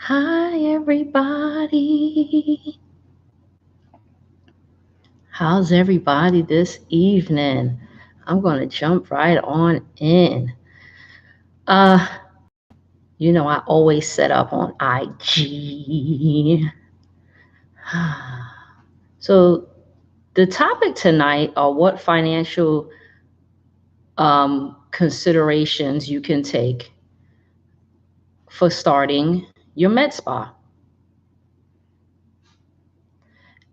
Hi, everybody. How's everybody this evening? I'm going to jump right on in. Uh, I always set up on IG. So, the topic tonight are what financial considerations you can take for starting your med spa.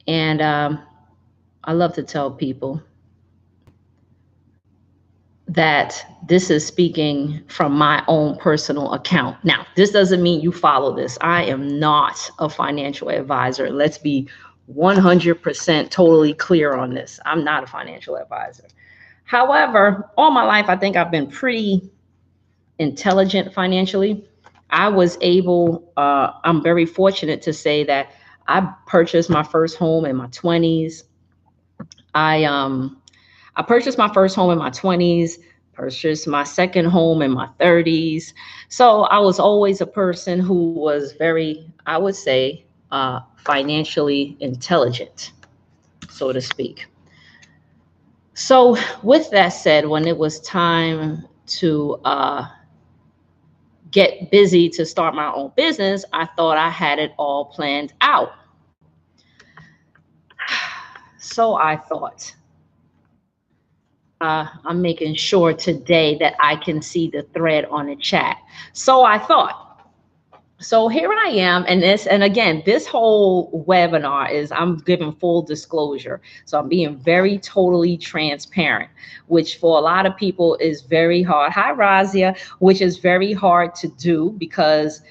And I love to tell people that this is speaking from my own personal account. Now, this doesn't mean you follow this. I am not a financial advisor. Let's be 100% totally clear on this. I'm not a financial advisor. However, all my life, I think I've been pretty intelligent financially. I'm very fortunate to say that I purchased my first home in my 20s. I um, I purchased my first home in my 20s, purchased my second home in my 30s. So I was always a person who was very, I would say, financially intelligent, so to speak. So, with that said, when it was time to get busy to start my own business, I thought I had it all planned out. So I thought. I'm making sure today that I can see the thread on the chat. So I thought, so here I am, and again, this whole webinar is I'm giving full disclosure. So I'm being very totally transparent, which for a lot of people is very hard. Hi, Razia, which is very hard to do because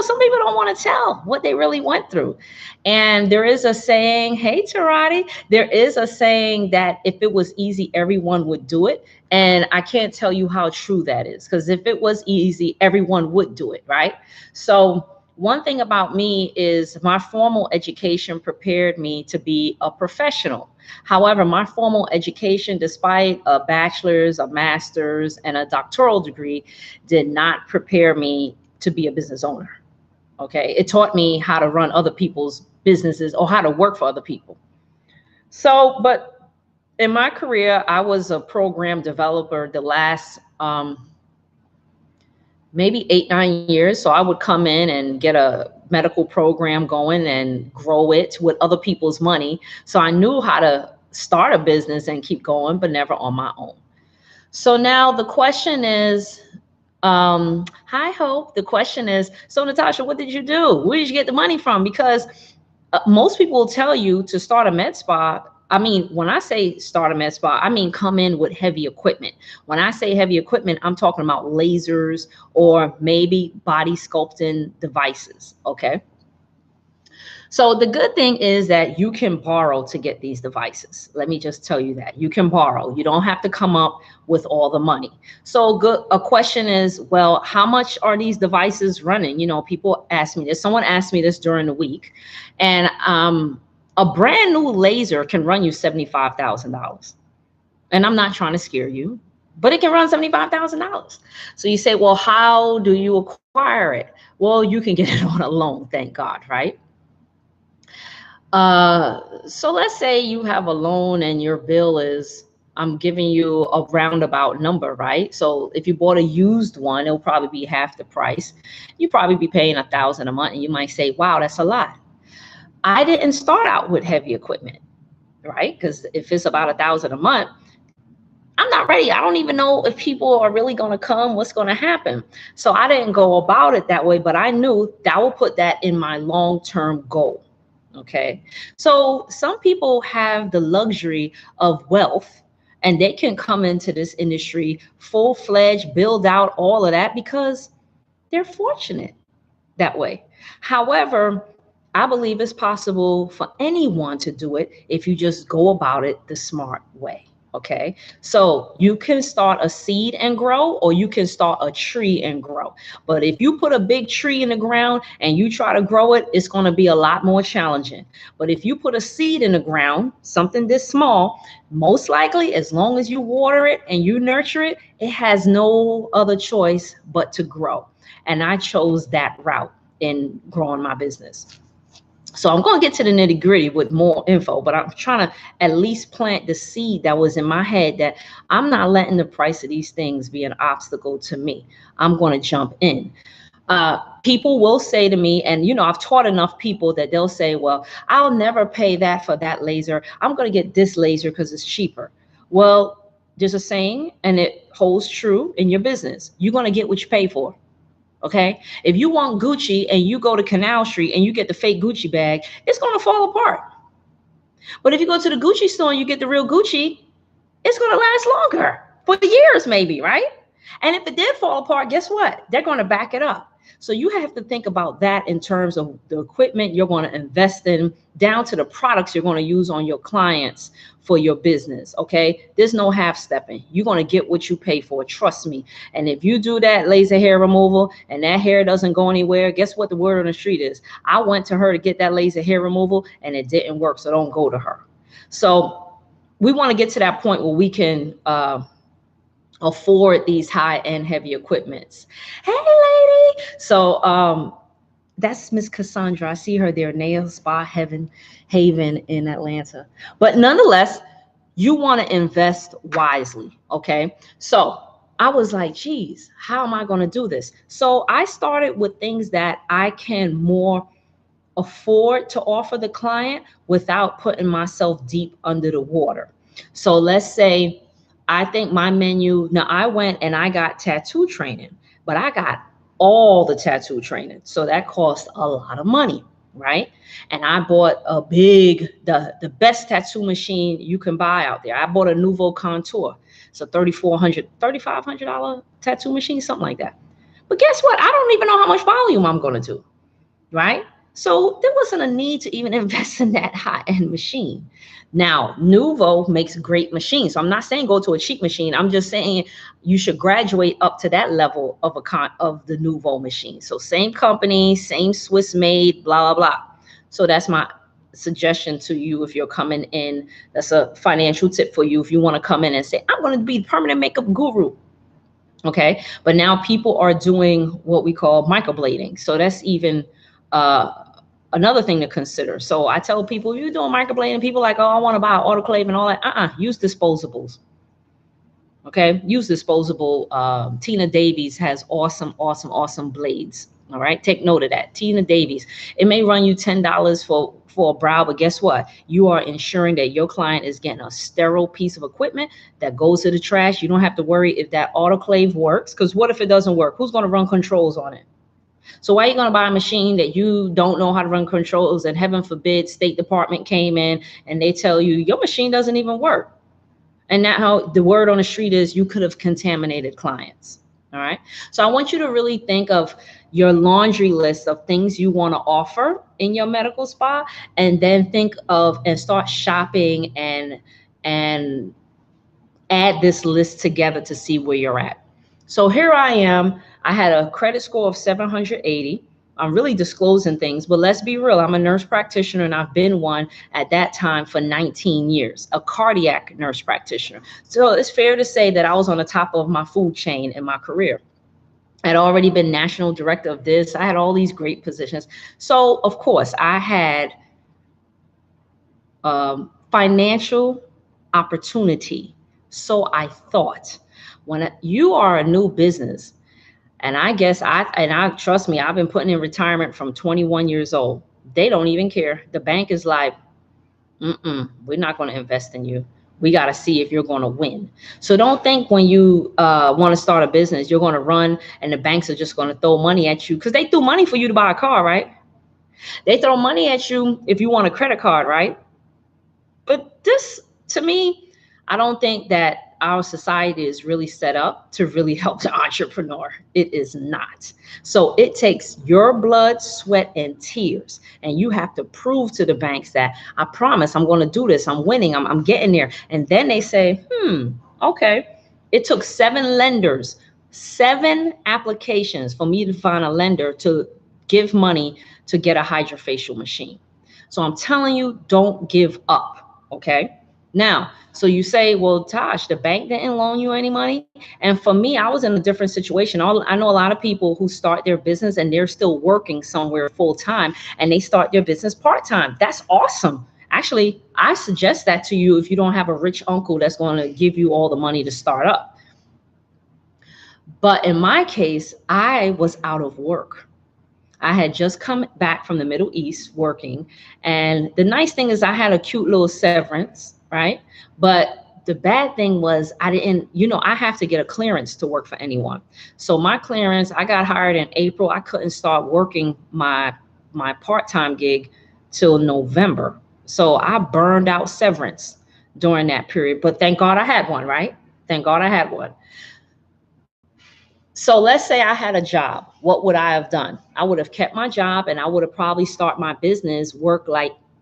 some people don't want to tell what they really went through. And there is a saying, hey, Tarati, there is a saying that if it was easy, everyone would do it. And I can't tell you how true that is, because if it was easy, everyone would do it, right? So, one thing about me is my formal education prepared me to be a professional. However, my formal education, despite a bachelor's, a master's, and a doctoral degree, did not prepare me to be a business owner. Okay. It taught me how to run other people's businesses or how to work for other people. So, but in my career, I was a program developer the last maybe 8, 9 years. So I would come in and get a medical program going and grow it with other people's money. So I knew how to start a business and keep going, but never on my own. So now the question is, hi, Hope. The question is, so Natasha, what did you do? Where did you get the money from? Because most people will tell you to start a med spa. I mean, when I say start a med spa, I mean come in with heavy equipment. When I say heavy equipment, I'm talking about lasers or maybe body sculpting devices. Okay. So the good thing is that you can borrow to get these devices. Let me just tell you that you can borrow. You don't have to come up with all the money. So good. A question is, well, how much are these devices running? People ask me this. Someone asked me this during the week, and a brand new laser can run you $75,000. And I'm not trying to scare you, but it can run $75,000. So you say, well, how do you acquire it? Well, you can get it on a loan, thank God, right? So let's say you have a loan and your bill is, I'm giving you a roundabout number, right? So if you bought a used one, it'll probably be half the price. You probably be paying 1,000 a month, and you might say, wow, that's a lot. I didn't start out with heavy equipment, right? Because if it's about 1,000 a month, I'm not ready. I don't even know if people are really going to come, what's going to happen. So I didn't go about it that way, but I knew that will put that in my long-term goal. Okay. So some people have the luxury of wealth and they can come into this industry full-fledged, build out all of that because they're fortunate that way. However, I believe it's possible for anyone to do it if you just go about it the smart way. Okay, so you can start a seed and grow, or you can start a tree and grow. But if you put a big tree in the ground and you try to grow it, it's going to be a lot more challenging. But if you put a seed in the ground, something this small, most likely, as long as you water it and you nurture it, it has no other choice but to grow. And I chose that route in growing my business. So I'm going to get to the nitty gritty with more info, but I'm trying to at least plant the seed that was in my head that I'm not letting the price of these things be an obstacle to me. I'm going to jump in. People will say to me, and I've taught enough people that they'll say, well, I'll never pay that for that laser. I'm going to get this laser because it's cheaper. Well, there's a saying, and it holds true in your business. You're going to get what you pay for. Okay, if you want Gucci and you go to Canal Street and you get the fake Gucci bag, it's going to fall apart. But if you go to the Gucci store and you get the real Gucci, it's going to last longer, for years maybe, right? And if it did fall apart, guess what? They're going to back it up. So you have to think about that in terms of the equipment you're going to invest in, down to the products you're going to use on your clients for your business. Okay, there's no half stepping. You're going to get what you pay for. Trust me. And if you do that laser hair removal and that hair doesn't go anywhere, guess what the word on the street is? I went to her to get that laser hair removal and it didn't work. So don't go to her. So we want to get to that point where we can afford these high-end heavy equipments. Hey lady. So that's Miss Cassandra. I see her there, Nail Spa Haven in Atlanta. But nonetheless, you want to invest wisely. Okay, so I was like, geez, how am I going to do this? So I started with things that I can more afford to offer the client without putting myself deep under the water. So let's say I think my menu, now I went and I got tattoo training, but I got all the tattoo training. So that cost a lot of money, right? And I bought the best tattoo machine you can buy out there. I bought a Nouveau Contour. It's a $3,500 tattoo machine, something like that. But guess what? I don't even know how much volume I'm going to do, right? So there wasn't a need to even invest in that high-end machine. Now, Nouveau makes great machines. So I'm not saying go to a cheap machine. I'm just saying you should graduate up to that level of the Nouveau machine. So same company, same Swiss made, blah, blah, blah. So that's my suggestion to you if you're coming in. That's a financial tip for you if you want to come in and say, I'm going to be the permanent makeup guru. Okay. But now people are doing what we call microblading. So that's even another thing to consider. So I tell people, you're doing microblading, people like, oh, I want to buy an autoclave and all that. Use disposables. Okay, use disposable. Tina Davies has awesome blades. All right, take note of that. Tina Davies. It may run you $10 for a brow, but guess what? You are ensuring that your client is getting a sterile piece of equipment that goes to the trash. You don't have to worry if that autoclave works, because what if it doesn't work? Who's going to run controls on it? So why are you going to buy a machine that you don't know how to run controls, and heaven forbid State Department came in and they tell you your machine doesn't even work? And now the word on the street is you could have contaminated clients. All right. So I want you to really think of your laundry list of things you want to offer in your medical spa, and then think of and start shopping and add this list together to see where you're at. So here I am. I had a credit score of 780. I'm really disclosing things, but let's be real. I'm a nurse practitioner, and I've been one at that time for 19 years, a cardiac nurse practitioner. So it's fair to say that I was on the top of my food chain in my career. I'd already been national director of this. I had all these great positions. So of course I had financial opportunity. So I thought, when you are a new business, and I guess I trust me, I've been putting in retirement from 21 years old. They don't even care. The bank is like, we're not going to invest in you. We got to see if you're going to win. So don't think when you want to start a business, you're going to run and the banks are just going to throw money at you, because they threw money for you to buy a car, right? They throw money at you if you want a credit card, right? But this, to me, I don't think that our society is really set up to really help the entrepreneur. It is not. So it takes your blood, sweat, and tears. And you have to prove to the banks that I promise I'm going to do this. I'm winning. I'm getting there. And then they say, okay. It took 7 lenders, 7 applications for me to find a lender to give money to get a hydrofacial machine. So I'm telling you, don't give up. Okay. Now, so you say, well, Tosh, the bank didn't loan you any money. And for me, I was in a different situation. I know a lot of people who start their business and they're still working somewhere full time and they start their business part time. That's awesome. Actually, I suggest that to you if you don't have a rich uncle that's going to give you all the money to start up. But in my case, I was out of work. I had just come back from the Middle East working. And the nice thing is I had a cute little severance, right? But the bad thing was I didn't, I have to get a clearance to work for anyone. So my clearance, I got hired in April. I couldn't start working my part-time gig till November. So I burned out severance during that period. But thank God I had one, right? Thank God I had one. So let's say I had a job. What would I have done? I would have kept my job and I would have probably started my business,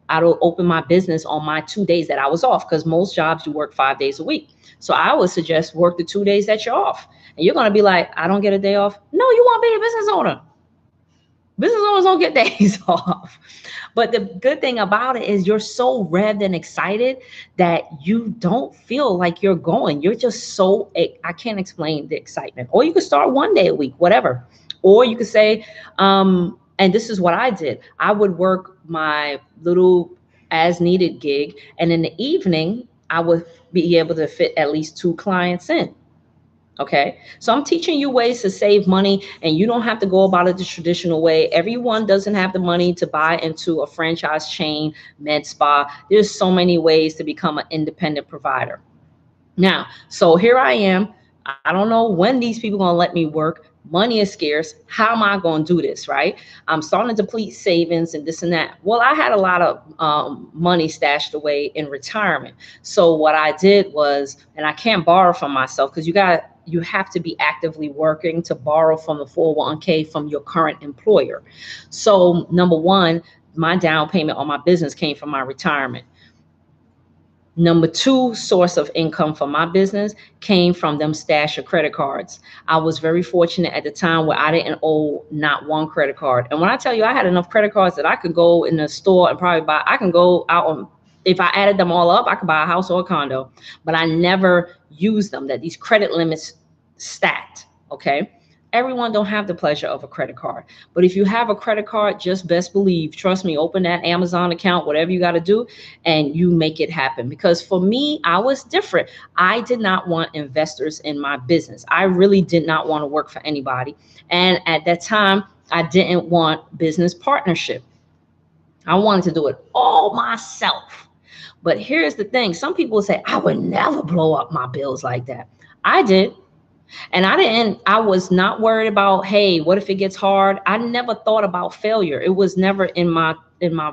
I would open my business on my 2 days that I was off, because most jobs you work 5 days a week. So I would suggest work the 2 days that you're off. And you're going to be like, I don't get a day off. No, you want to be a business owner. Business owners don't get days off. But the good thing about it is you're so revved and excited that you don't feel like you're going. You're just so, I can't explain the excitement. Or you could start 1 day a week, whatever. Or you could say, and this is what I did. I would work my little as needed gig. And in the evening, I would be able to fit at least 2 clients in. Okay, so I'm teaching you ways to save money, and you don't have to go about it the traditional way. Everyone doesn't have the money to buy into a franchise chain, MedSpa. There's so many ways to become an independent provider. Now, so here I am. I don't know when these people are going to let me work. Money is scarce. How am I going to do this, right? I'm starting to deplete savings and this and that. Well, I had a lot of money stashed away in retirement. So what I did was, and I can't borrow from myself because you have to be actively working to borrow from the 401k from your current employer. So number one, my down payment on my business came from my retirement. Number 2 source of income for my business came from them stash of credit cards. I was very fortunate at the time where I didn't owe not one credit card. And when I tell you I had enough credit cards that I could go in the store and probably buy, I can go out on, if I added them all up, I could buy a house or a condo, but I never used them, that these credit limits stacked, okay? Everyone don't have the pleasure of a credit card. But if you have a credit card, just best believe, trust me, open that Amazon account, whatever you got to do, and you make it happen. Because for me, I was different. I did not want investors in my business. I really did not want to work for anybody. And at that time, I didn't want business partnership. I wanted to do it all myself. But here's the thing. Some people say, I would never blow up my bills like that. I did. And I was not worried about, hey, what if it gets hard? I never thought about failure. It was never in my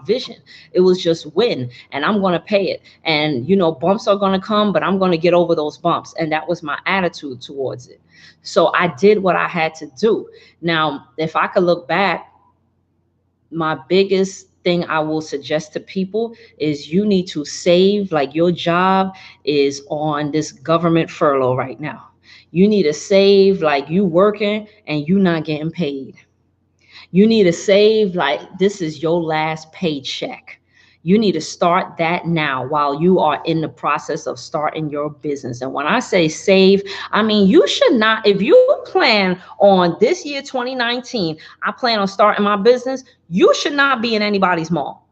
vision. It was just win, and I'm going to pay it. And, bumps are going to come, but I'm going to get over those bumps. And that was my attitude towards it. So I did what I had to do. Now, if I could look back, my biggest thing I will suggest to people is you need to save. Like, your job is on this government furlough right now. You need to save like you working and you not getting paid. You need to save like this is your last paycheck. You need to start that now while you are in the process of starting your business. And when I say save, I mean, you should not, if you plan on this year, 2019, I plan on starting my business, you should not be in anybody's mall.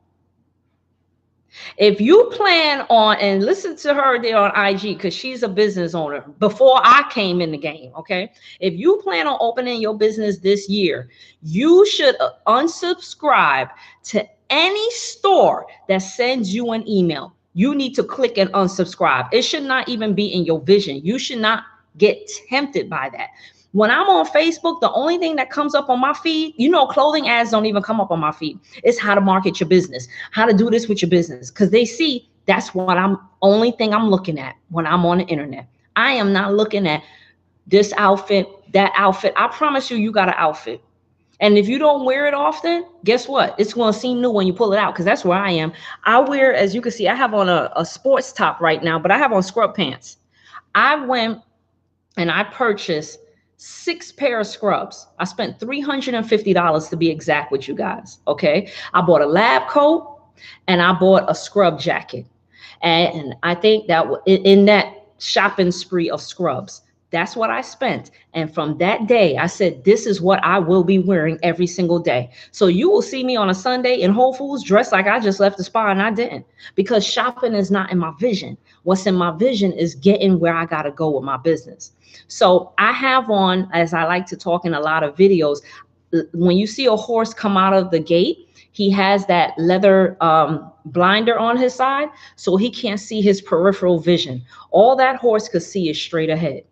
If you plan on, and listen to her there on IG, because she's a business owner before I came in the game, okay? If you plan on opening your business this year, you should unsubscribe to any store that sends you an email. You need to click and unsubscribe. It should not even be in your vision. You should not get tempted by that. When I'm on Facebook, the only thing that comes up on my feed, clothing ads don't even come up on my feed. It's how to market your business, how to do this with your business. Because they see that's what only thing I'm looking at when I'm on the internet. I am not looking at this outfit, that outfit. I promise you, you got an outfit. And if you don't wear it often, guess what? It's going to seem new when you pull it out, because that's where I am. I wear, as you can see, I have on a sports top right now, but I have on scrub pants. I went and I purchased 6 pair of scrubs. I spent $350 to be exact with you guys. Okay. I bought a lab coat and I bought a scrub jacket. And I think that in that shopping spree of scrubs, that's what I spent. And from that day, I said, this is what I will be wearing every single day. So you will see me on a Sunday in Whole Foods dressed like I just left the spa, and I didn't, because shopping is not in my vision. What's in my vision is getting where I got to go with my business. So I have on, as I like to talk in a lot of videos, when you see a horse come out of the gate, he has that leather blinder on his side, so he can't see his peripheral vision. All that horse could see is straight ahead,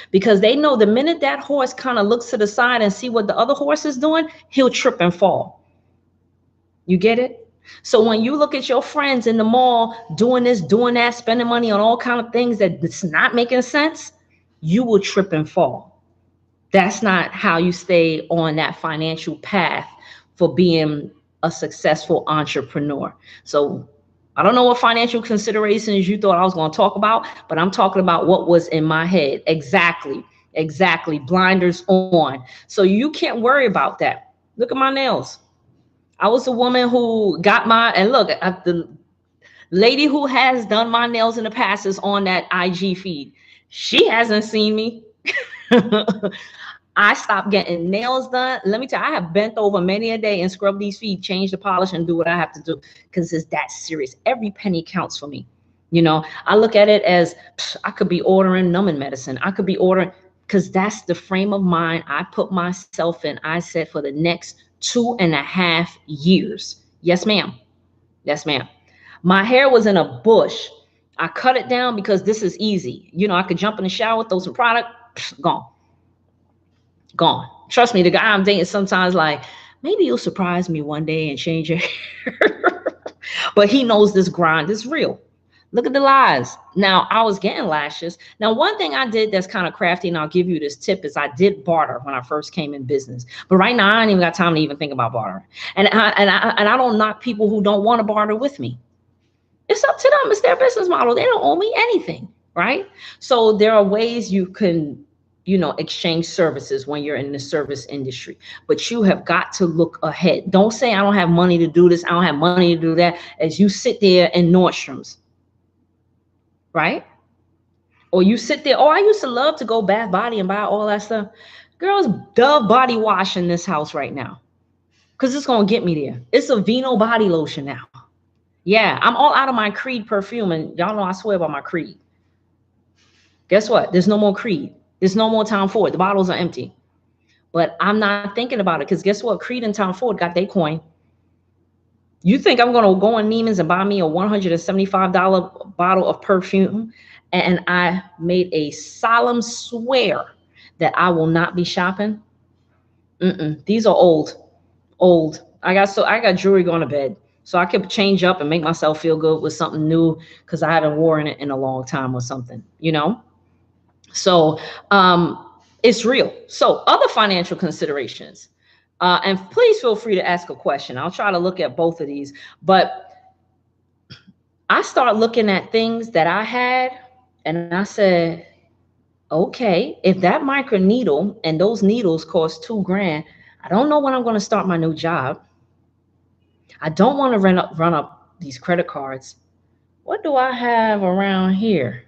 because they know the minute that horse kind of looks to the side and see what the other horse is doing, he'll trip and fall. You get it? So when you look at your friends in the mall doing this, doing that, spending money on all kind of things that it's not making sense, you will trip and fall. That's not how you stay on that financial path for being a successful entrepreneur. So I don't know what financial considerations you thought I was going to talk about, but I'm talking about what was in my head. Exactly. Blinders on. So you can't worry about that. Look at my nails. I was a woman who got and look, the lady who has done my nails in the past is on that IG feed. She hasn't seen me. I stopped getting nails done. Let me tell you, I have bent over many a day and scrubbed these feet, change the polish, and do what I have to do, because it's that serious. Every penny counts for me. You know, I look at it as I could be ordering numbing medicine. I could be ordering, because that's the frame of mind I put myself in. I said for the next 2.5 years. Yes, ma'am. Yes, ma'am. My hair was in a bush. I cut it down because this is easy. You know, I could jump in the shower, throw some product, gone. Trust me, the guy I'm dating sometimes like, maybe you'll surprise me one day and change your hair. But he knows this grind is real. Look at the lies. Now, I was getting lashes. Now, one thing I did that's kind of crafty, and I'll give you this tip, is I did barter when I first came in business. But right now, I ain't even got time to even think about barter. And I don't knock people who don't want to barter with me. It's up to them. It's their business model. They don't owe me anything, right? So there are ways you can, exchange services when you're in the service industry, but you have got to look ahead. Don't say, I don't have money to do this, I don't have money to do that, as you sit there in Nordstrom's, right? Or you sit there, I used to love to go Bath Body and buy all that stuff. Girls, Dove body wash in this house right now, because it's going to get me there. It's a Vino body lotion now. Yeah, I'm all out of my Creed perfume, and y'all know I swear by my Creed. Guess what? There's no more Creed. There's no more Tom Ford. The bottles are empty. But I'm not thinking about it, because guess what? Creed and Tom Ford got their coin. You think I'm going to go on Neiman's and buy me a $175 bottle of perfume, and I made a solemn swear that I will not be shopping? These are old. I got jewelry going to bed, so I could change up and make myself feel good with something new, because I haven't worn it in a long time or something, So it's real. So other financial considerations, and please feel free to ask a question. I'll try to look at both of these, but I start looking at things that I had, and I said, okay, if that micro needle and those needles cost $2,000, I don't know when I'm going to start my new job. I don't want to run up these credit cards. What do I have around here?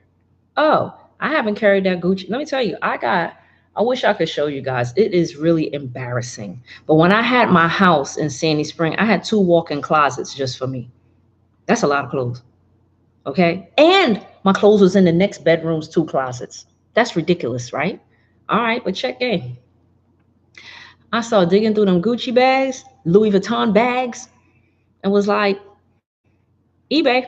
Oh, I haven't carried that Gucci. Let me tell you, I wish I could show you guys. It is really embarrassing. But when I had my house in Sandy Spring, I had 2 walk-in closets just for me. That's a lot of clothes. Okay. And my clothes was in the next bedroom's 2 closets. That's ridiculous, right? All right, but check in. I started digging through them Gucci bags, Louis Vuitton bags, and was like, eBay.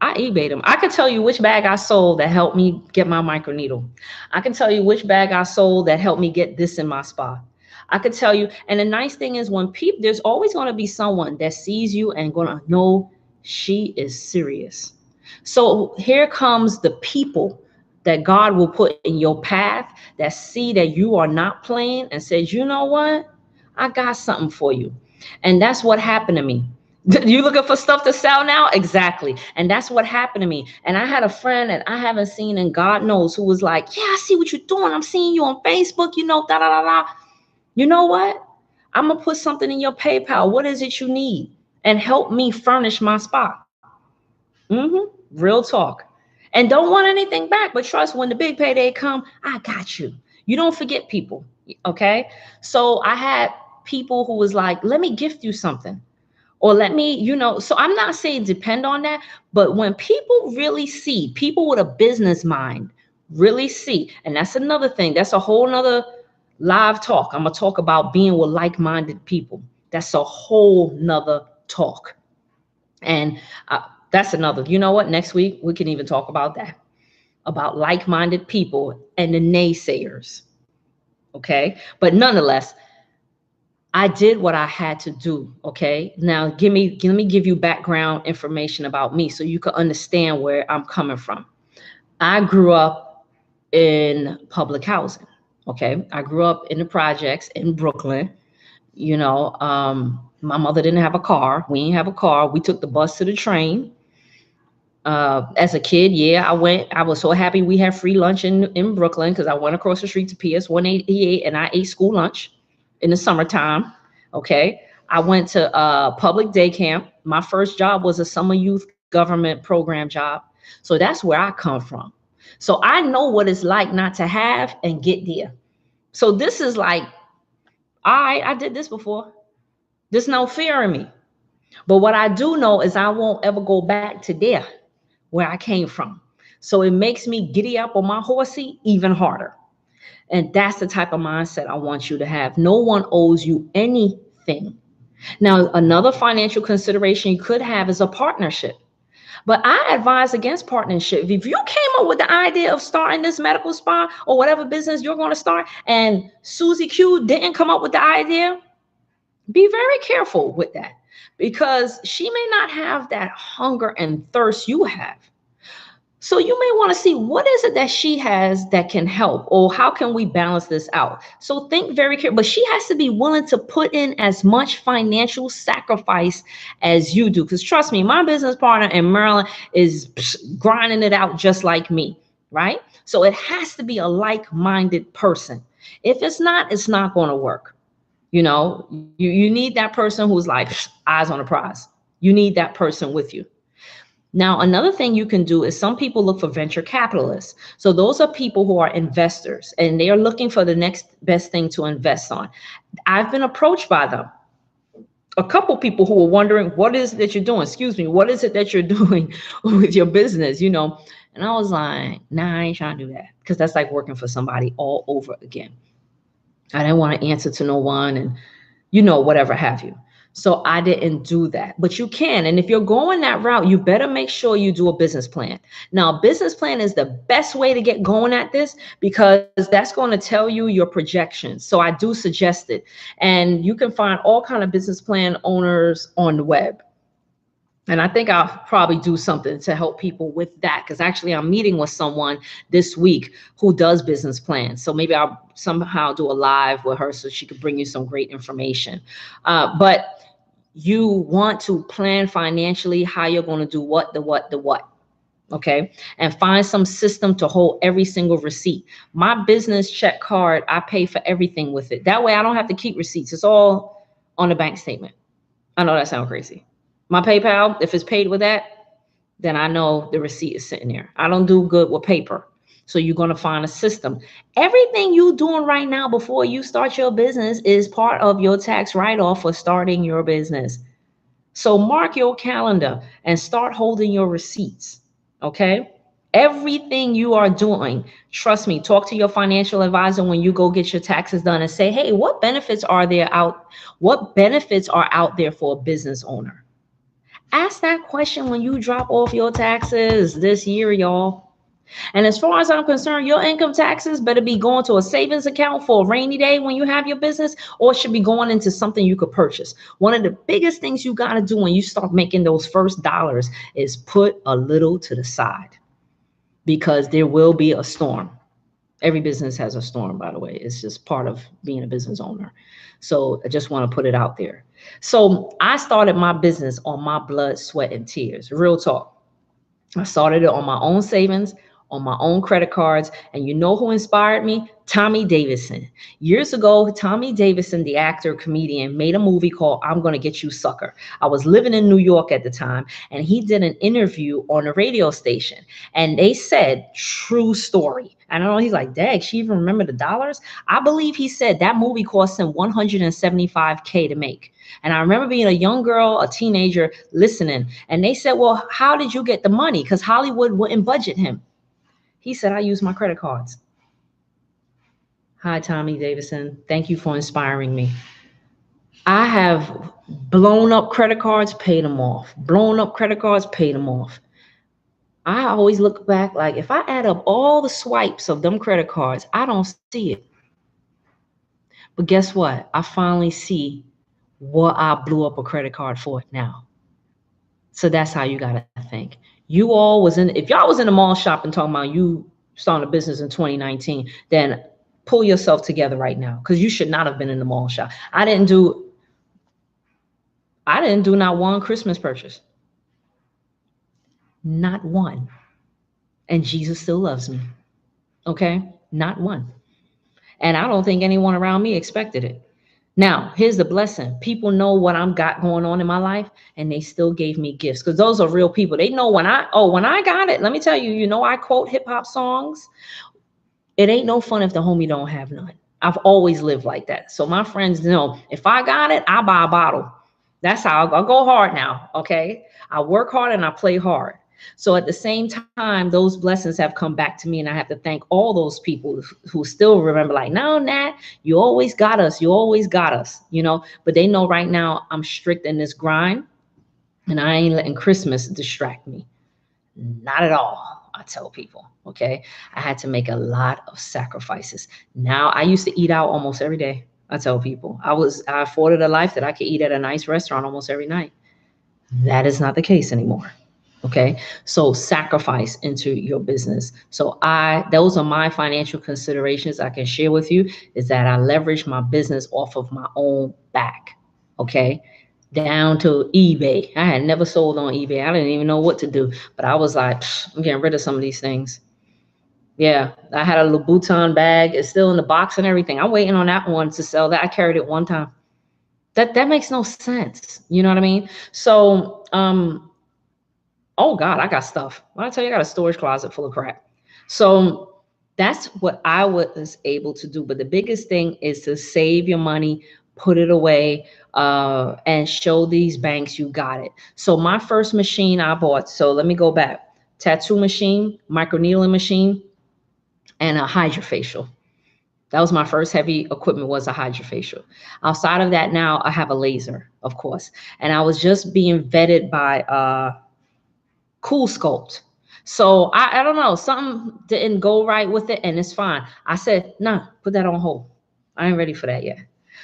I eBayed them. I could tell you which bag I sold that helped me get my microneedle. I can tell you which bag I sold that helped me get this in my spa. I could tell you. And the nice thing is, there's always going to be someone that sees you and going to know she is serious. So here comes the people that God will put in your path that see that you are not playing and says, you know what? I got something for you. And that's what happened to me. You looking for stuff to sell now? Exactly. And that's what happened to me. And I had a friend that I haven't seen in God knows who was like, yeah, I see what you're doing. I'm seeing you on Facebook, da da da da. You know what? I'm going to put something in your PayPal. What is it you need? And help me furnish my spot. Real talk. And don't want anything back, but trust when the big payday come, I got you. You don't forget people. Okay. So I had people who was like, let me gift you something. Or let me, so I'm not saying depend on that, but when people really see, people with a business mind really see, and that's another thing, that's a whole nother live talk. I'm going to talk about being with like-minded people. That's a whole nother talk. And that's another, you know what? Next week, we can even talk about that, about like-minded people and the naysayers. Okay. But nonetheless, I did what I had to do. Okay. Now let me give you background information about me so you can understand where I'm coming from. I grew up in public housing. Okay. I grew up in the projects in Brooklyn. My mother didn't have a car. We didn't have a car. We took the bus to the train. As a kid, yeah, I was so happy we had free lunch in Brooklyn because I went across the street to PS 188 and I ate school lunch in the summertime. Okay. I went to public day camp. My first job was a summer youth government program job. So that's where I come from. So I know what it's like not to have and get there. So this is like, I did this before. There's no fear in me. But what I do know is I won't ever go back to there where I came from. So it makes me giddy up on my horsey even harder. And that's the type of mindset I want you to have. No one owes you anything. Now, another financial consideration you could have is a partnership. But I advise against partnership. If you came up with the idea of starting this medical spa or whatever business you're going to start, and Susie Q didn't come up with the idea, be very careful with that, because she may not have that hunger and thirst you have. So you may want to see what is it that she has that can help, or how can we balance this out? So think very carefully, but she has to be willing to put in as much financial sacrifice as you do. Because trust me, my business partner in Maryland is grinding it out just like me, right? So it has to be a like-minded person. If it's not going to work. You need that person who's like eyes on the prize. You need that person with you. Now, another thing you can do is some people look for venture capitalists. So those are people who are investors and they are looking for the next best thing to invest on. I've been approached by them. A couple people who are wondering, what is it that you're doing? Excuse me, what is it that you're doing with your business? And I was like, nah, I ain't trying to do that, because that's like working for somebody all over again. I didn't want to answer to no one and, whatever have you. So I didn't do that, but you can. And if you're going that route, you better make sure you do a business plan. Now, a business plan is the best way to get going at this, because that's going to tell you your projections. So I do suggest it. And you can find all kind of business plan owners on the web. And I think I'll probably do something to help people with that, because actually I'm meeting with someone this week who does business plans. So maybe I'll somehow do a live with her so she could bring you some great information. But you want to plan financially how you're going to do what. Okay. And find some system to hold every single receipt. My business check card, I pay for everything with it. That way I don't have to keep receipts. It's all on the bank statement. I know that sounds crazy. My PayPal, if it's paid with that, then I know the receipt is sitting there. I don't do good with paper. So you're going to find a system. Everything you're doing right now before you start your business is part of your tax write-off for starting your business. So mark your calendar and start holding your receipts. Okay. Everything you are doing, trust me, talk to your financial advisor when you go get your taxes done and say, hey, what benefits are out there for a business owner? Ask that question when you drop off your taxes this year, y'all. And as far as I'm concerned, your income taxes better be going to a savings account for a rainy day when you have your business, or it should be going into something you could purchase. One of the biggest things you got to do when you start making those first dollars is put a little to the side. because there will be a storm. Every business has a storm, by the way. It's just part of being a business owner. So I just want to put it out there. So I started my business on my blood, sweat, and tears. Real talk. I started it on my own savings, on my own credit cards. And you know who inspired me? Tommy Davidson. Years ago, Tommy Davidson, the actor, comedian, made a movie called I'm Gonna Get You Sucker. I was living in New York at the time, and he did an interview on a radio station. And they said, true story. I don't know, he's like, dang, she even remember the dollars? I believe he said that movie cost him 175K to make. And I remember being a young girl, a teenager, listening. And they said, well, how did you get the money? Because Hollywood wouldn't budget him. He said, I use my credit cards. Hi, Tommy Davidson. Thank you for inspiring me. I have blown up credit cards, paid them off. Blown up credit cards, paid them off. I always look back like if I add up all the swipes of them credit cards, I don't see it. But guess what? I finally see what I blew up a credit card for now. So that's how you got to think. You all was in, if y'all was in the mall shopping talking about you starting a business in 2019, then pull yourself together right now, because you should not have been in the mall shop. I didn't do not one Christmas purchase. Not one. And Jesus still loves me. Okay? Not one. And I don't think anyone around me expected it. Now, here's the blessing. People know what I'm got going on in my life, and they still gave me gifts, because those are real people. They know when I got it. Let me tell you, I quote hip hop songs. It ain't no fun if the homie don't have none. I've always lived like that. So my friends know if I got it, I buy a bottle. That's how I'll go hard now. Okay. I work hard and I play hard. So at the same time, those blessings have come back to me, and I have to thank all those people who still remember, like, no, Nat, you always got us. You always got us, but they know right now I'm strict in this grind, and I ain't letting Christmas distract me. Not at all. I tell people, okay, I had to make a lot of sacrifices. Now I used to eat out almost every day. I tell people I afforded a life that I could eat at a nice restaurant almost every night. That is not the case anymore. Okay. So sacrifice into your business. So those are my financial considerations I can share with you, is that I leverage my business off of my own back. Okay. Down to eBay. I had never sold on eBay. I didn't even know what to do, but I was like, I'm getting rid of some of these things. Yeah. I had a Louboutin bag. It's still in the box and everything. I'm waiting on that one to sell that. I carried it one time. That makes no sense. You know what I mean? So, oh God, I got stuff. When I tell you, I got a storage closet full of crap. So that's what I was able to do. But the biggest thing is to save your money, put it away, and show these banks you got it. So my first machine I bought, so let me go back. Tattoo machine, microneedling machine, and a hydrofacial. That was my first heavy equipment, was a hydrofacial. Outside of that, now I have a laser, of course. And I was just being vetted by Cool Sculpt. So I don't know, something didn't go right with it, and it's fine. I said, nah, put that on hold. I ain't ready for that yet.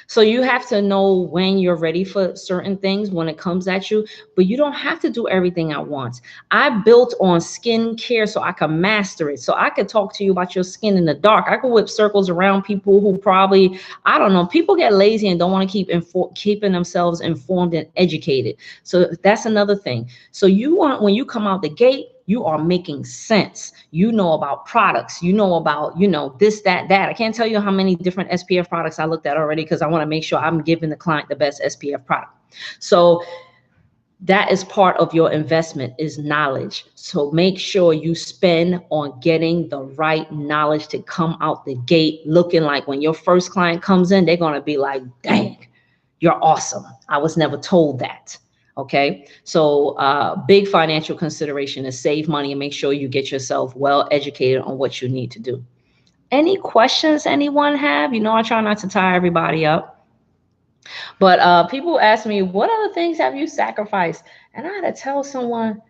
So you have to know when you're ready for certain things when it comes at you, but you don't have to do everything at once. I built on skin care so I can master it. So I could talk to you about your skin in the dark. I could whip circles around people who probably, I don't know, people get lazy and don't want to keep keeping themselves informed and educated. So that's another thing. So when you come out the gate, you are making sense. You know about products. You know about, this, that. I can't tell you how many different SPF products I looked at already, because I want to make sure I'm giving the client the best SPF product. So that is part of your investment, is knowledge. So make sure you spend on getting the right knowledge to come out the gate looking like, when your first client comes in, they're going to be like, dang, you're awesome. I was never told that. Okay, so big financial consideration is save money and make sure you get yourself well educated on what you need to do. Any questions anyone have? I try not to tie everybody up. But people ask me, what other things have you sacrificed? And I had to tell someone,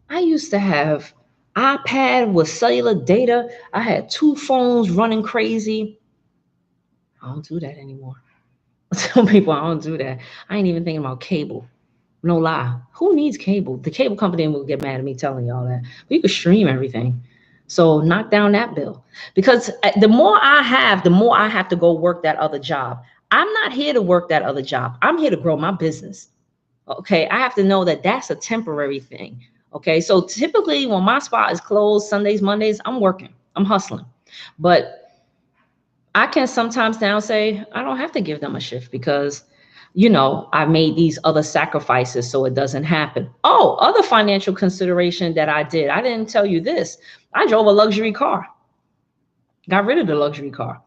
I used to have iPad with cellular data. I had 2 phones running crazy. I don't do that anymore. Some people, I don't do that. I ain't even thinking about cable. No lie. Who needs cable? The cable company will get mad at me telling y'all that. We could stream everything. So knock down that bill, because the more I have, the more I have to go work that other job. I'm not here to work that other job. I'm here to grow my business. Okay. I have to know that that's a temporary thing. Okay. So typically when my spot is closed Sundays, Mondays, I'm working, I'm hustling. But I can sometimes now say I don't have to give them a shift because, I made these other sacrifices so it doesn't happen. Oh, other financial consideration that I did. I didn't tell you this. I drove a luxury car, got rid of the luxury car.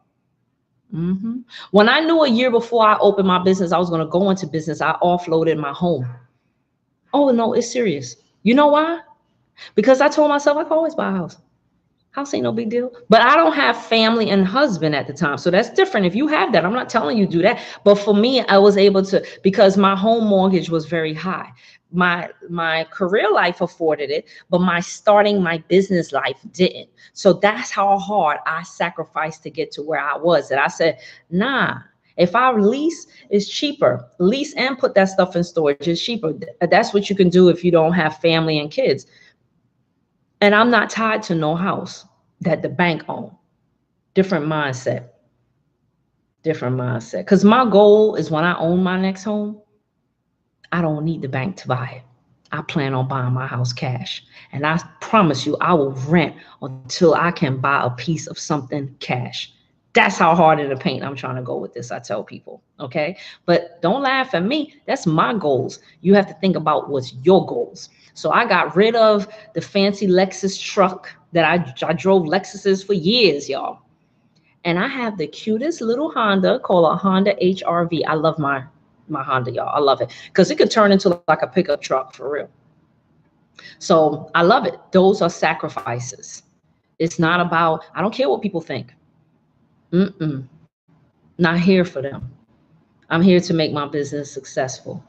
When I knew a year before I opened my business, I was going to go into business, I offloaded my home. Oh, no, it's serious. You know why? Because I told myself I could always buy a house. House ain't no big deal. But I don't have family and husband at the time. So that's different. If you have that, I'm not telling you do that. But for me, I was able to, because my home mortgage was very high. My career life afforded it, but my business life didn't. So that's how hard I sacrificed to get to where I was. And I said, nah, if I lease, it's cheaper. Lease and put that stuff in storage is cheaper. That's what you can do if you don't have family and kids. And I'm not tied to no house that the bank own. Different mindset. Different mindset. Because my goal is when I own my next home, I don't need the bank to buy it. I plan on buying my house cash. And I promise you, I will rent until I can buy a piece of something cash. That's how hard in the paint I'm trying to go with this. I tell people, okay? But don't laugh at me. That's my goals. You have to think about what's your goals. So I got rid of the fancy Lexus truck that I drove Lexuses for years, y'all. And I have the cutest little Honda called a Honda HRV. I love my Honda, y'all. I love it because it could turn into like a pickup truck for real. So I love it. Those are sacrifices. It's not about, I don't care what people think. Not here for them. I'm here to make my business successful.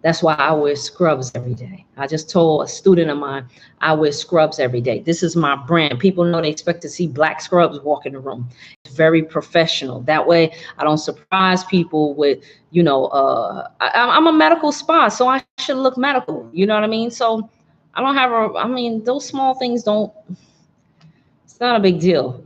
That's why I wear scrubs every day. I just told a student of mine, I wear scrubs every day. This is my brand. People know they expect to see black scrubs walk in the room. It's very professional. That way I don't surprise people with, I'm a medical spa, so I should look medical. You know what I mean? So I don't have those small things it's not a big deal.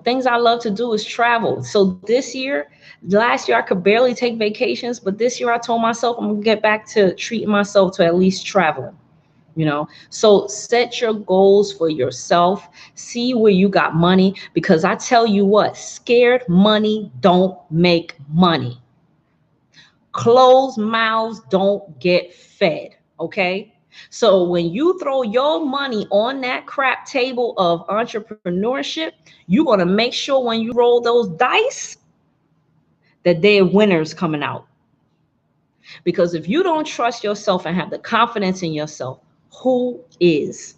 Things I love to do is travel. So last year I could barely take vacations, but this year I told myself I'm gonna get back to treating myself to at least traveling. So set your goals for yourself. See where you got money, because I tell you what, scared money don't make money. Closed mouths don't get fed. Okay. So when you throw your money on that crap table of entrepreneurship, you're going to make sure when you roll those dice that they're winners coming out. Because if you don't trust yourself and have the confidence in yourself, who is?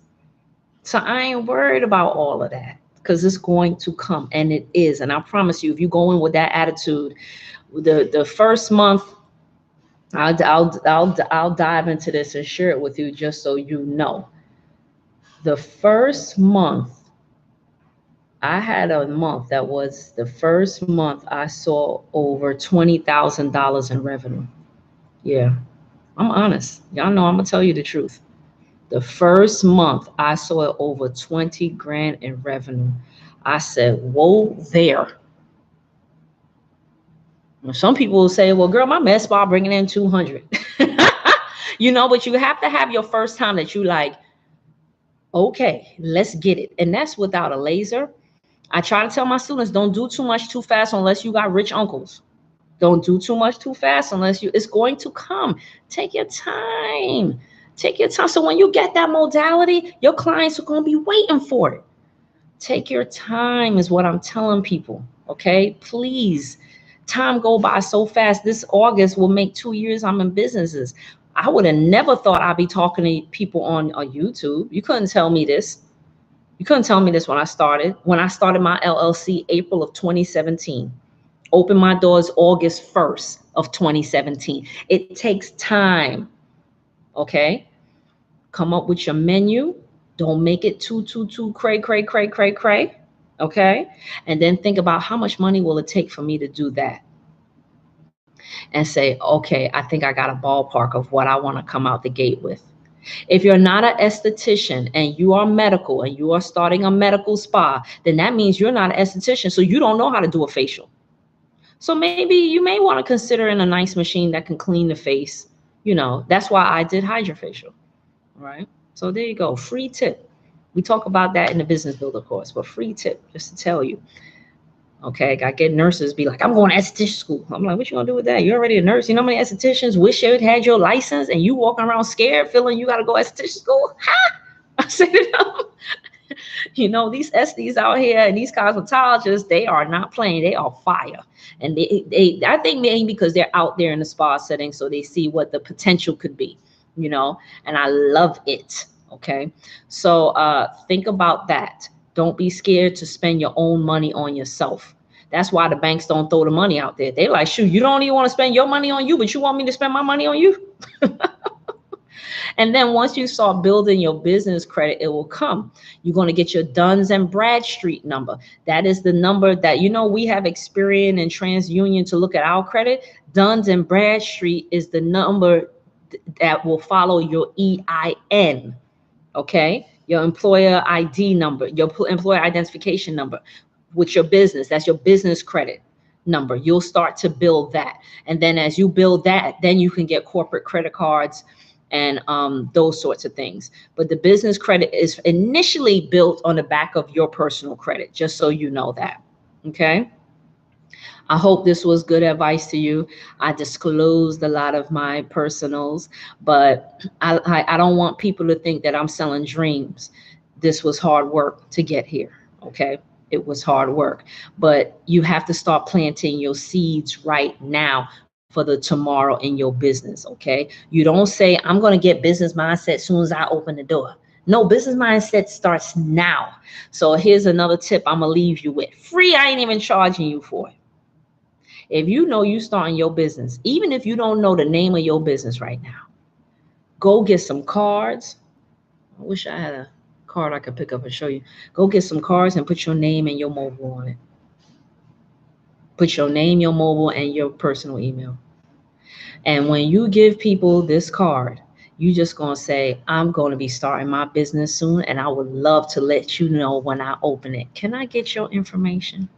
So I ain't worried about all of that, because it's going to come, and it is. And I promise you, if you go in with that attitude, the first month, I'll dive into this and share it with you just so you know. The first month, I had a month that was the first month I saw over $20,000 in revenue. Yeah, I'm honest. Y'all know I'm gonna tell you the truth. The first month I saw over 20 grand in revenue. I said, whoa there. Some people will say, well, girl, my MedSpa bringing in 200. But you have to have your first time that you like, okay, let's get it. And that's without a laser. I try to tell my students, don't do too much too fast unless you got rich uncles. Don't do too much too fast unless it's going to come. Take your time. Take your time. So when you get that modality, your clients are going to be waiting for it. Take your time is what I'm telling people. Okay, please. Time go by so fast. This August will make 2 years I'm in businesses. I would have never thought I'd be talking to people on YouTube. You couldn't tell me this. You couldn't tell me this when I started. When I started my LLC, April of 2017. Opened my doors August 1st of 2017. It takes time. Okay? Come up with your menu. Don't make it too cray. Okay? And then think about how much money will it take for me to do that? And say, okay, I think I got a ballpark of what I want to come out the gate with. If you're not an esthetician and you are medical and you are starting a medical spa, then that means you're not an esthetician, so you don't know how to do a facial. So maybe you may want to consider in a nice machine that can clean the face. That's why I did hydrofacial, right? So there you go, free tip. We talk about that in the business builder course, but free tip just to tell you. Okay, I get nurses be like, I'm going to esthetician school. I'm like, what you gonna do with that? You're already a nurse. You know how many estheticians wish you had your license and you walking around scared, feeling you got to go esthetician school? Ha! I said to them, these esthets out here and these cosmetologists, they are not playing. They are fire. And I think maybe because they're out there in the spa setting, so they see what the potential could be, and I love it. Okay. So think about that. Don't be scared to spend your own money on yourself. That's why the banks don't throw the money out there. They're like, shoot, you don't even want to spend your money on you, but you want me to spend my money on you? And then once you start building your business credit, it will come. You're going to get your Duns and Bradstreet number. That is the number that, we have Experian and TransUnion to look at our credit. Duns and Bradstreet is the number that will follow your EIN. Okay, your employer ID number, your employer identification number with your business. That's your business credit number. You'll start to build that. And then as you build that, then you can get corporate credit cards and those sorts of things. But the business credit is initially built on the back of your personal credit, just so you know that. Okay. I hope this was good advice to you. I disclosed a lot of my personals, but I don't want people to think that I'm selling dreams. This was hard work to get here. Okay. It was hard work, but you have to start planting your seeds right now for the tomorrow in your business. Okay. You don't say, I'm going to get business mindset as soon as I open the door. No, business mindset starts now. So here's another tip I'm going to leave you with. Free. I ain't even charging you for it. If you know you starting your business, even if you don't know the name of your business right now, go get some cards. I wish I had a card I could pick up and show you. Go get some cards and put your name and your mobile on it. Put your name, your mobile, and your personal email. And when you give people this card, you just going to say, I'm going to be starting my business soon, and I would love to let you know when I open it. Can I get your information?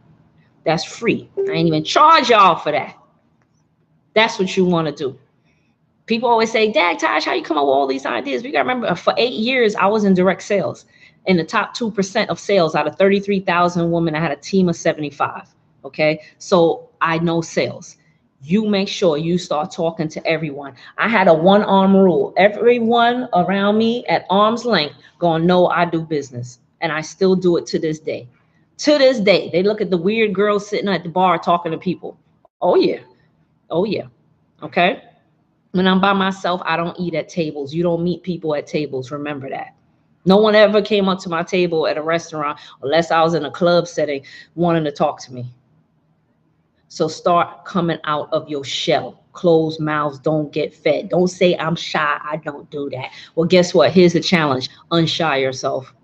That's free. I ain't even charge y'all for that. That's what you want to do. People always say, Dag, Tosh, how you come up with all these ideas? We got to remember, for 8 years, I was in direct sales. In the top 2% of sales out of 33,000 women, I had a team of 75. Okay. So I know sales. You make sure you start talking to everyone. I had a one-arm rule. Everyone around me at arm's length going to know I do business. And I still do it to this day. To this day, they look at the weird girl sitting at the bar talking to people. Oh, yeah. Oh, yeah. Okay. When I'm by myself, I don't eat at tables. You don't meet people at tables. Remember that. No one ever came up to my table at a restaurant, unless I was in a club setting, wanting to talk to me. So start coming out of your shell. Closed mouths don't get fed. Don't say I'm shy. I don't do that. Well, guess what? Here's the challenge. Unshy yourself.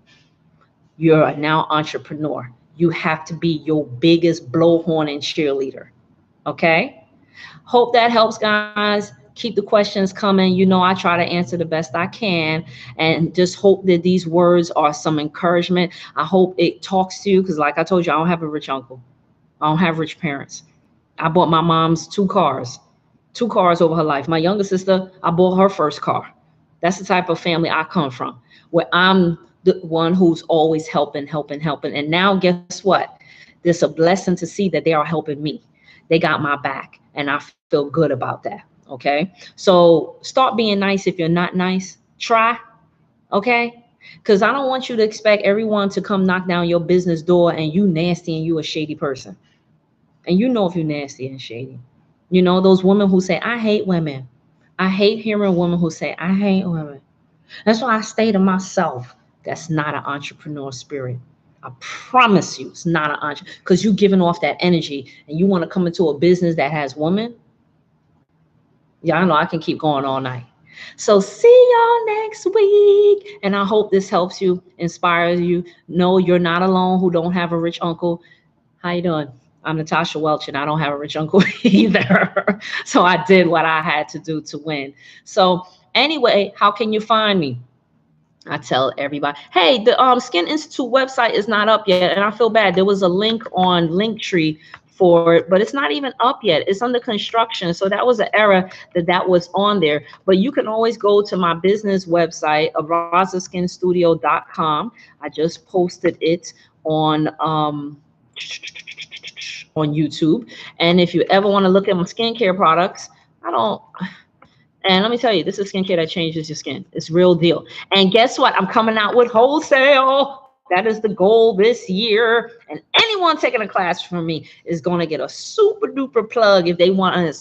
You're a now entrepreneur. You have to be your biggest blowhorn and cheerleader. Okay? Hope that helps, guys. Keep the questions coming. I try to answer the best I can, and just hope that these words are some encouragement. I hope it talks to you, because like I told you, I don't have a rich uncle. I don't have rich parents. I bought my mom's two cars over her life. My younger sister, I bought her first car. That's the type of family I come from, where I'm the one who's always helping. And now guess what? There's a blessing to see that they are helping me. They got my back, and I feel good about that. Okay. So start being nice. If you're not nice, try. Okay. Because I don't want you to expect everyone to come knock down your business door and you nasty and you a shady person. And if you're nasty and shady. Those women who say, I hate women. I hate hearing women who say, I hate women. That's why I stay to myself. That's not an entrepreneur spirit. I promise you, it's not an entrepreneur, because you're giving off that energy and you want to come into a business that has women. Yeah, I know I can keep going all night. So see y'all next week. And I hope this helps you, inspires you. No, you're not alone who don't have a rich uncle. How you doing? I'm Natasha Welch, and I don't have a rich uncle either. So I did what I had to do to win. So Anyway, how can you find me? I tell everybody, hey, the Skin Institute website is not up yet, and I feel bad. There was a link on Linktree for it, but it's not even up yet. It's under construction, so that was an error that was on there. But you can always go to my business website, abrazaskinstudio.com. I just posted it on YouTube, and if you ever want to look at my skincare products, I don't. And let me tell you, this is skincare that changes your skin. It's real deal. And guess what? I'm coming out with wholesale. That is the goal this year. And anyone taking a class from me is going to get a super duper plug if they want to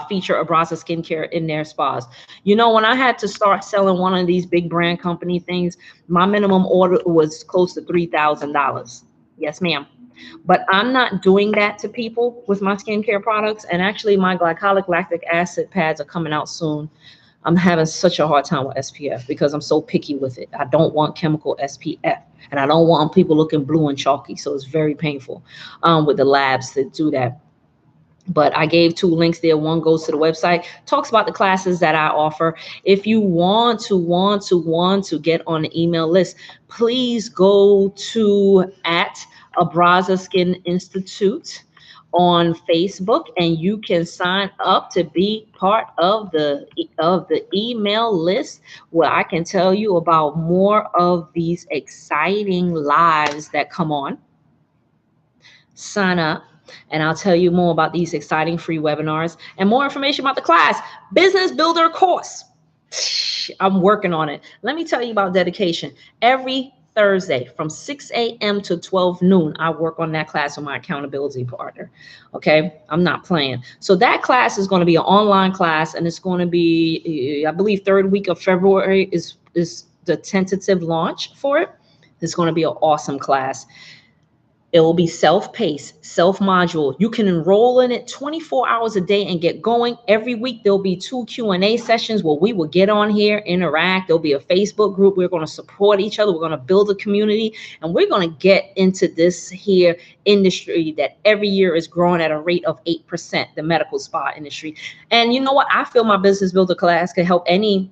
feature Abraza skincare in their spas. You know, when I had to start selling one of these big brand company things, my minimum order was close to $3,000. Yes, ma'am. But I'm not doing that to people with my skincare products. And actually, my glycolic lactic acid pads are coming out soon. I'm having such a hard time with SPF because I'm so picky with it. I don't want chemical SPF, and I don't want people looking blue and chalky. So it's very painful with the labs that do that. But I gave 2 links there. One goes to the website, talks about the classes that I offer. If you want to get on the email list, please go to @Abraza Skin Institute on Facebook, and you can sign up to be part of the email list, where I can tell you about more of these exciting lives that come on. Sign up, and I'll tell you more about these exciting free webinars and more information about the class, Business Builder course. I'm working on it. Let me tell you about dedication. Every Thursday from 6 a.m. to 12 noon, I work on that class with my accountability partner. Okay, I'm not playing. So that class is going to be an online class, and it's going to be, I believe, 3rd week of February is the tentative launch for it. It's going to be an awesome class. It will be self-paced, self-module. You can enroll in it 24 hours a day and get going. Every week, there'll be 2 Q&A sessions where we will get on here, interact. There'll be a Facebook group. We're going to support each other. We're going to build a community, and we're going to get into this here industry that every year is growing at a rate of 8%, the medical spa industry. And you know what? I feel my Business Builder class can help anyone.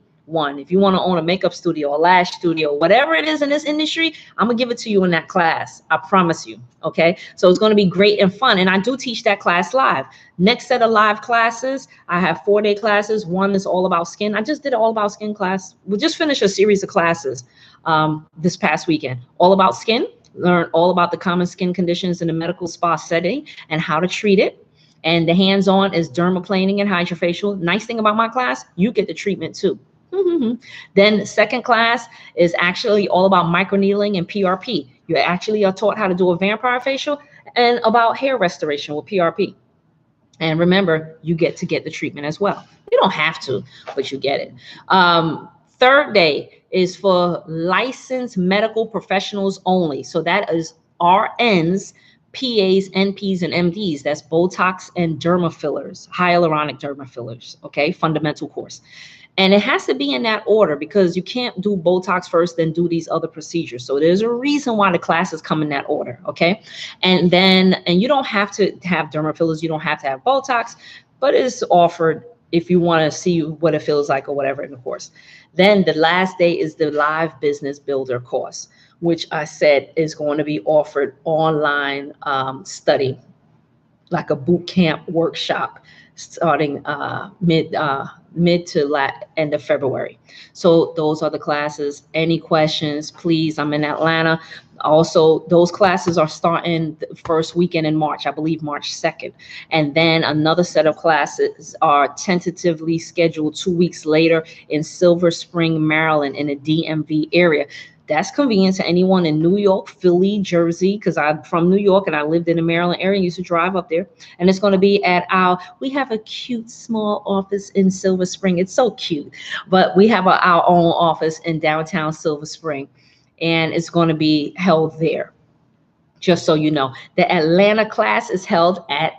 If you want to own a makeup studio, a lash studio, whatever it is in this industry, I'm gonna give it to you in that class. I promise you. Okay, so it's going to be great and fun, and I do teach that class live. Next set of live classes, I have 4-day classes. One is all about skin. I just did an all about skin class. We just finished a series of classes this past weekend, all about skin. Learn all about the common skin conditions in the medical spa setting and how to treat it. And the hands-on is dermaplaning and hydrofacial. Nice thing about my class, you get the treatment too. Then the second class is actually all about microneedling and PRP. You actually are taught how to do a vampire facial and about hair restoration with PRP. And remember, you get to get the treatment as well. You don't have to, but you get it. 3rd day is for licensed medical professionals only. So that is RNs, PAs, NPs, and MDs. That's Botox and derma fillers, hyaluronic derma fillers. Okay, fundamental course. And it has to be in that order because you can't do Botox first, then do these other procedures. So there's a reason why the classes come in that order, okay? And you don't have to have derma fillers. You don't have to have Botox, but it's offered if you want to see what it feels like or whatever in the course. Then the last day is the live Business Builder course, which I said is going to be offered online study, like a boot camp workshop starting mid to end of February. So those are the classes. Any questions, please? I'm in Atlanta. Also, those classes are starting the first weekend in March, I believe March 2nd. And then another set of classes are tentatively scheduled 2 weeks later in Silver Spring, Maryland, in the DMV area. That's convenient to anyone in New York, Philly, Jersey, because I'm from New York and I lived in the Maryland area and used to drive up there. And it's going to be at we have a cute small office in Silver Spring. It's so cute. But we have our own office in downtown Silver Spring, and it's going to be held there. Just so you know, the Atlanta class is held at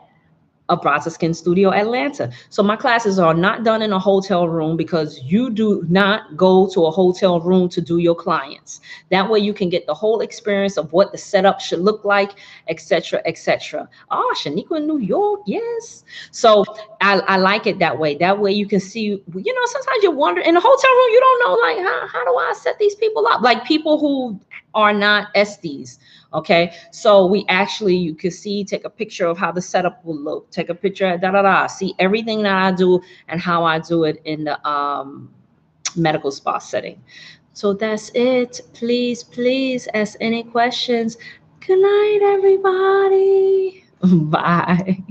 Abraza Skin Studio Atlanta. So my classes are not done in a hotel room, because you do not go to a hotel room to do your clients. That way you can get the whole experience of what the setup should look like, etc., etc. Oh, Shaniqua in New York, yes. So I like it that way. That way you can see, sometimes you wonder in the hotel room, you don't know, like, how do I set these people up? Like people who are not SDs. Okay, so you can see, take a picture of how the setup will look, take a picture of see everything that I do and how I do it in the medical spa setting. So that's it. Please ask any questions. Good night, everybody. Bye.